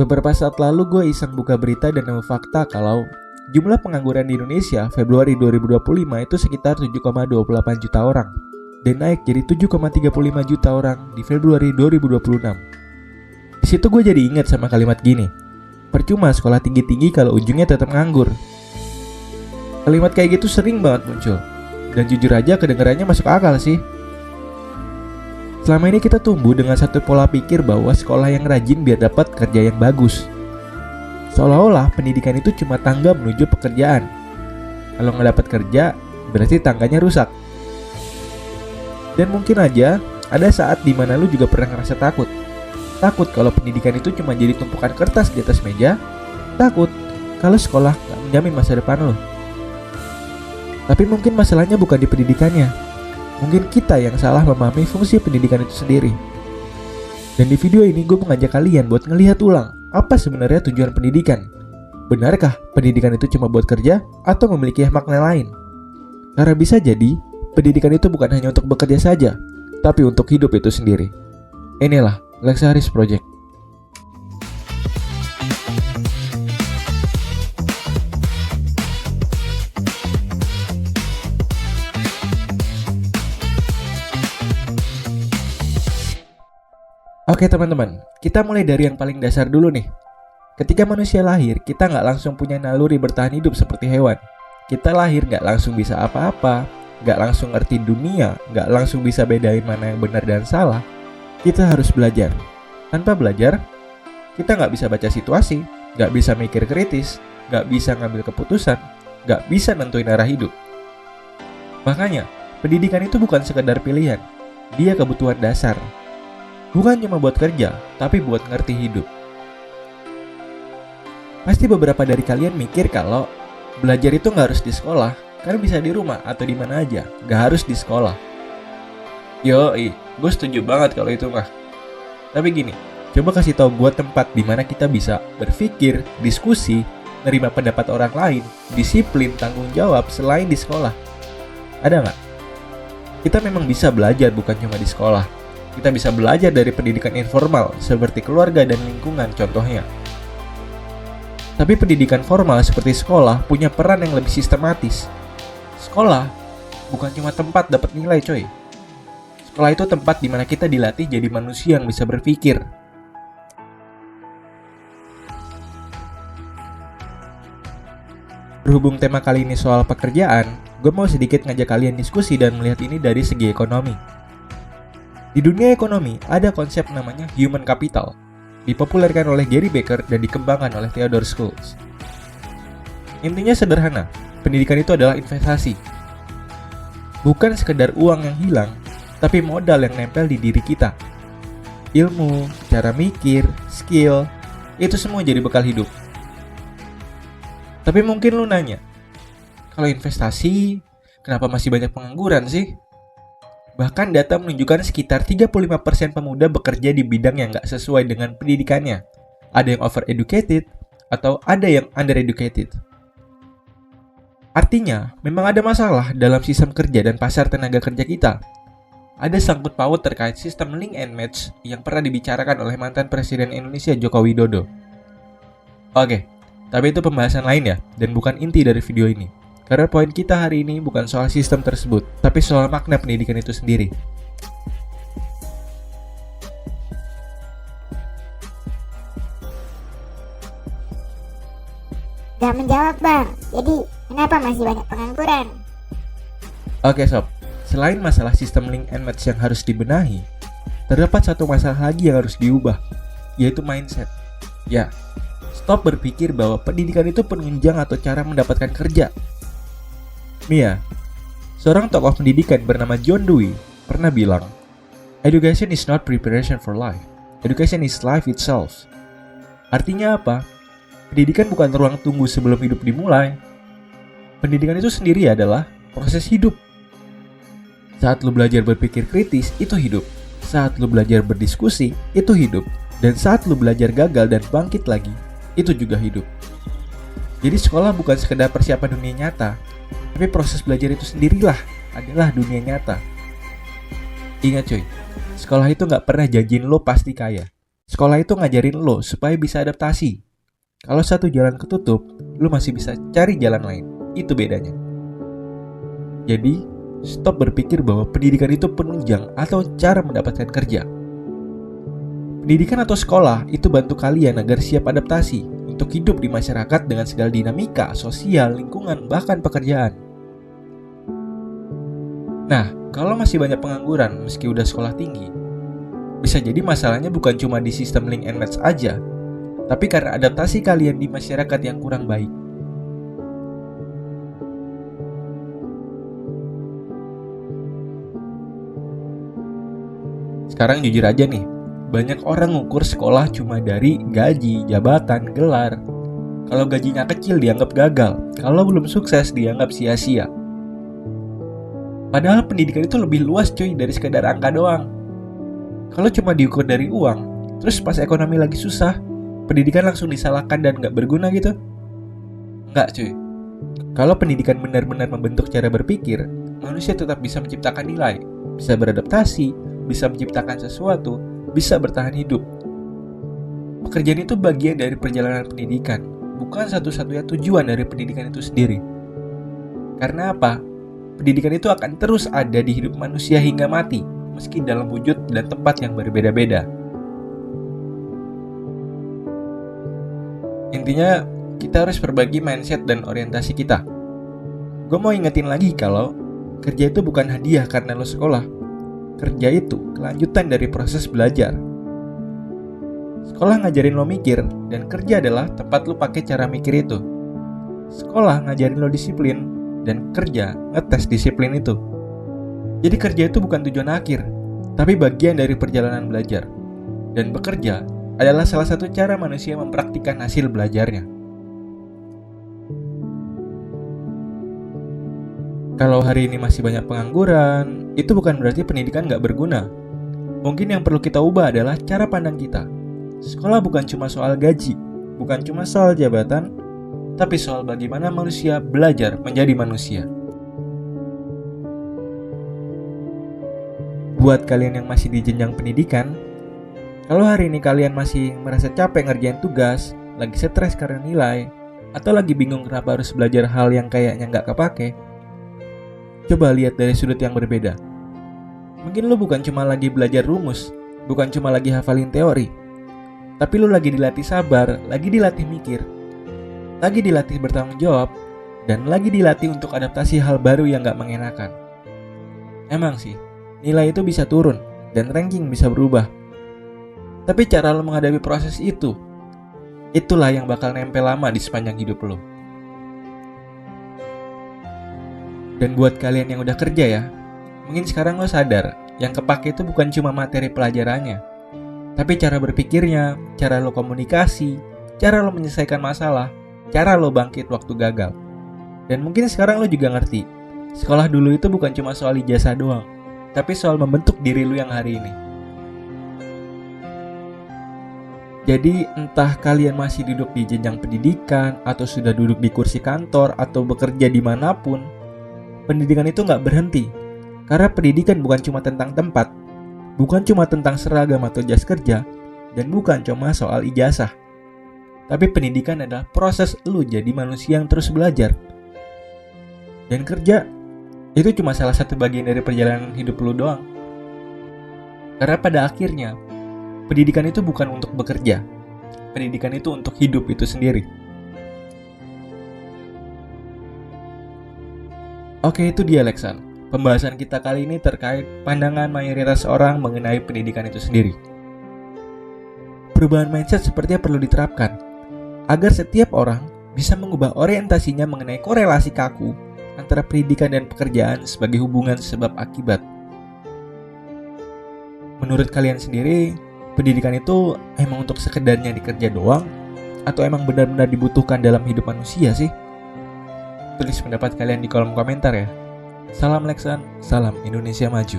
Beberapa saat lalu gue iseng buka berita dan nemu fakta kalau jumlah pengangguran di Indonesia Februari 2025 itu sekitar 7,28 juta orang dan naik jadi 7,35 juta orang di Februari 2026. Di situ gue jadi ingat sama kalimat gini, percuma sekolah tinggi-tinggi kalau ujungnya tetap nganggur. Kalimat kayak gitu sering banget muncul, dan jujur aja kedengarannya masuk akal sih. Selama ini kita tumbuh dengan satu pola pikir bahwa sekolah yang rajin biar dapat kerja yang bagus. Seolah-olah pendidikan itu cuma tangga menuju pekerjaan. Kalau nggak dapat kerja, berarti tangganya rusak. Dan mungkin aja ada saat dimana lu juga pernah ngerasa takut. Takut kalau pendidikan itu cuma jadi tumpukan kertas di atas meja. Takut kalau sekolah nggak menjamin masa depan lo. Tapi mungkin masalahnya bukan di pendidikannya. Mungkin kita yang salah memahami fungsi pendidikan itu sendiri. Dan di video ini gue mengajak kalian buat ngelihat ulang apa sebenarnya tujuan pendidikan. Benarkah pendidikan itu cuma buat kerja atau memiliki makna lain? Karena bisa jadi pendidikan itu bukan hanya untuk bekerja saja, tapi untuk hidup itu sendiri. Inilah Lexaris Project. Oke teman-teman, kita mulai dari yang paling dasar dulu nih. Ketika manusia lahir, kita nggak langsung punya naluri bertahan hidup seperti hewan. Kita lahir nggak langsung bisa apa-apa, nggak langsung ngerti dunia, nggak langsung bisa bedain mana yang benar dan salah. Kita harus belajar. Tanpa belajar, kita nggak bisa baca situasi, nggak bisa mikir kritis, nggak bisa ngambil keputusan, nggak bisa nentuin arah hidup. Makanya, pendidikan itu bukan sekedar pilihan, dia kebutuhan dasar. Bukan cuma buat kerja, tapi buat ngerti hidup. Pasti beberapa dari kalian mikir kalau belajar itu nggak harus di sekolah, karena bisa di rumah atau di mana aja, nggak harus di sekolah. Yoi, gue setuju banget kalau itu mah. Tapi gini, coba kasih tahu gue tempat di mana kita bisa berpikir, diskusi, nerima pendapat orang lain, disiplin, tanggung jawab selain di sekolah. Ada nggak? Kita memang bisa belajar bukan cuma di sekolah. Kita bisa belajar dari pendidikan informal seperti keluarga dan lingkungan contohnya. Tapi pendidikan formal seperti sekolah punya peran yang lebih sistematis. Sekolah bukan cuma tempat dapat nilai coy. Sekolah itu tempat di mana kita dilatih jadi manusia yang bisa berpikir. Berhubung tema kali ini soal pekerjaan, gue mau sedikit ngajak kalian diskusi dan melihat ini dari segi ekonomi. Di dunia ekonomi, ada konsep namanya human capital, dipopulerkan oleh Gary Becker dan dikembangkan oleh Theodore Schultz. Intinya sederhana, pendidikan itu adalah investasi. Bukan sekedar uang yang hilang, tapi modal yang nempel di diri kita. Ilmu, cara mikir, skill, itu semua jadi bekal hidup. Tapi mungkin lu nanya, kalau investasi, kenapa masih banyak pengangguran sih? Bahkan data menunjukkan sekitar 35% pemuda bekerja di bidang yang nggak sesuai dengan pendidikannya. Ada yang over-educated, atau ada yang under-educated. Artinya, memang ada masalah dalam sistem kerja dan pasar tenaga kerja kita. Ada sangkut paut terkait sistem link and match yang pernah dibicarakan oleh mantan Presiden Indonesia Joko Widodo. Oke, tapi itu pembahasan lain ya, dan bukan inti dari video ini. Karena poin kita hari ini bukan soal sistem tersebut, tapi soal makna pendidikan itu sendiri. Gak menjawab bang, jadi kenapa masih banyak pengangguran? Oke sob, selain masalah sistem link and match yang harus dibenahi, terdapat satu masalah lagi yang harus diubah, yaitu mindset. Ya, stop berpikir bahwa pendidikan itu penunjang atau cara mendapatkan kerja. Mia, seorang tokoh pendidikan bernama John Dewey, pernah bilang, "Education is not preparation for life. Education is life itself." Artinya apa? Pendidikan bukan ruang tunggu sebelum hidup dimulai. Pendidikan itu sendiri adalah proses hidup. Saat lu belajar berpikir kritis, itu hidup. Saat lu belajar berdiskusi, itu hidup. Dan saat lu belajar gagal dan bangkit lagi, itu juga hidup. Jadi sekolah bukan sekedar persiapan dunia nyata, tapi proses belajar itu sendirilah adalah dunia nyata. Ingat cuy, sekolah itu gak pernah janjiin lo pasti kaya. Sekolah itu ngajarin lo supaya bisa adaptasi. Kalau satu jalan ketutup, lo masih bisa cari jalan lain. Itu bedanya. Jadi, stop berpikir bahwa pendidikan itu penunjang atau cara mendapatkan kerja. Pendidikan atau sekolah itu bantu kalian agar siap adaptasi untuk hidup di masyarakat dengan segala dinamika, sosial, lingkungan, bahkan pekerjaan. Nah, kalau masih banyak pengangguran meski udah sekolah tinggi, bisa jadi masalahnya bukan cuma di sistem link and match aja, tapi karena adaptasi kalian di masyarakat yang kurang baik. Sekarang jujur aja nih, banyak orang ngukur sekolah cuma dari gaji, jabatan, gelar. Kalau gajinya kecil dianggap gagal, kalau belum sukses dianggap sia-sia. Padahal pendidikan itu lebih luas cuy dari sekedar angka doang. Kalau cuma diukur dari uang, terus pas ekonomi lagi susah, pendidikan langsung disalahkan dan gak berguna gitu? Enggak cuy. Kalau pendidikan benar-benar membentuk cara berpikir, manusia tetap bisa menciptakan nilai, bisa beradaptasi, bisa menciptakan sesuatu, bisa bertahan hidup. Pekerjaan itu bagian dari perjalanan pendidikan, bukan satu-satunya tujuan dari pendidikan itu sendiri. Karena apa? Pendidikan itu akan terus ada di hidup manusia hingga mati, meski dalam wujud dan tempat yang berbeda-beda. Intinya, kita harus berbagi mindset dan orientasi kita. Gue mau ingetin lagi kalau kerja itu bukan hadiah karena lo sekolah. Kerja itu kelanjutan dari proses belajar. Sekolah ngajarin lo mikir, dan kerja adalah tempat lo pakai cara mikir itu. Sekolah ngajarin lo disiplin, dan kerja ngetes disiplin itu. Jadi kerja itu bukan tujuan akhir, tapi bagian dari perjalanan belajar. Dan bekerja adalah salah satu cara manusia mempraktikkan hasil belajarnya. Kalau hari ini masih banyak pengangguran, itu bukan berarti pendidikan gak berguna. Mungkin yang perlu kita ubah adalah cara pandang kita. Sekolah bukan cuma soal gaji, bukan cuma soal jabatan, tapi soal bagaimana manusia belajar menjadi manusia. Buat kalian yang masih di jenjang pendidikan, kalau hari ini kalian masih merasa capek ngerjain tugas, lagi stres karena nilai, atau lagi bingung kenapa harus belajar hal yang kayaknya gak kepake, coba lihat dari sudut yang berbeda. Mungkin lo bukan cuma lagi belajar rumus, bukan cuma lagi hafalin teori, tapi lo lagi dilatih sabar, lagi dilatih mikir, lagi dilatih bertanggung jawab, dan lagi dilatih untuk adaptasi hal baru yang gak mengenakan. Emang sih, nilai itu bisa turun, dan ranking bisa berubah. Tapi cara lo menghadapi proses itu, itulah yang bakal nempel lama di sepanjang hidup lo. Dan buat kalian yang udah kerja ya, mungkin sekarang lo sadar, yang kepake itu bukan cuma materi pelajarannya, tapi cara berpikirnya, cara lo komunikasi, cara lo menyelesaikan masalah, cara lo bangkit waktu gagal. Dan mungkin sekarang lo juga ngerti, sekolah dulu itu bukan cuma soal ijazah doang, tapi soal membentuk diri lo yang hari ini. Jadi entah kalian masih duduk di jenjang pendidikan, atau sudah duduk di kursi kantor, atau bekerja dimanapun, pendidikan itu gak berhenti. Karena pendidikan bukan cuma tentang tempat, bukan cuma tentang seragam atau jas kerja, dan bukan cuma soal ijazah. Tapi pendidikan adalah proses lu jadi manusia yang terus belajar. Dan kerja, itu cuma salah satu bagian dari perjalanan hidup lu doang. Karena pada akhirnya, pendidikan itu bukan untuk bekerja. Pendidikan itu untuk hidup itu sendiri. Oke, itu dia Leksan. Pembahasan kita kali ini terkait pandangan mayoritas orang mengenai pendidikan itu sendiri. Perubahan mindset sepertinya perlu diterapkan agar setiap orang bisa mengubah orientasinya mengenai korelasi kaku antara pendidikan dan pekerjaan sebagai hubungan sebab akibat. Menurut kalian sendiri, pendidikan itu emang untuk sekedarnya dikerja doang? Atau emang benar-benar dibutuhkan dalam hidup manusia sih? Tulis pendapat kalian di kolom komentar ya. Salam Leksan, salam Indonesia Maju.